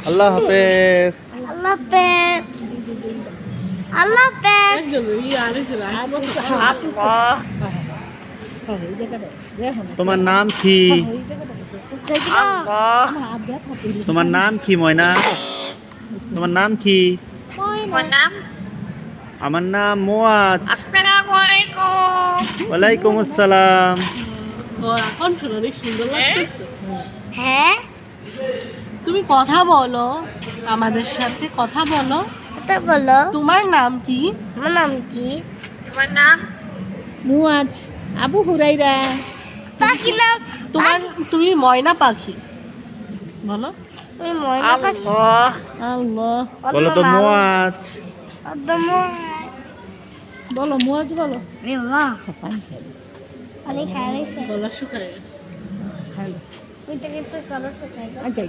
আল্লাহ হাফেজ। আল্লাহ হাফেজ। আল্লাহ হাফেজ। তোমার নাম কি? তোমার নাম কি ময়না? তোমার নাম কি? আমার নাম মুয়াজ। আসসালামু আলাইকুম। ওয়ালাইকুম আসসালাম। এখন অনেক সুন্দর লাগতেছে। হ্যাঁ, তুমি কথা বলো, আমাদের সাথে কথা বলো। কথা বলো। তোমার নাম কি? আমার নাম কি? তোমার নাম? মুয়াজ, আবু হুরাইরা। পাখি নাম? তুমি ময়না পাখি বলো। তুমি ময়না পাখি? আল্লাহ, বলো তো মুয়াজ। বলো মুয়াজ বলো। পানি খাই রয়েছে। গলা শুকায় গেছে। খাইলো। ওইটা কিন্তু কালো শুকাই গেছে। আচ্ছা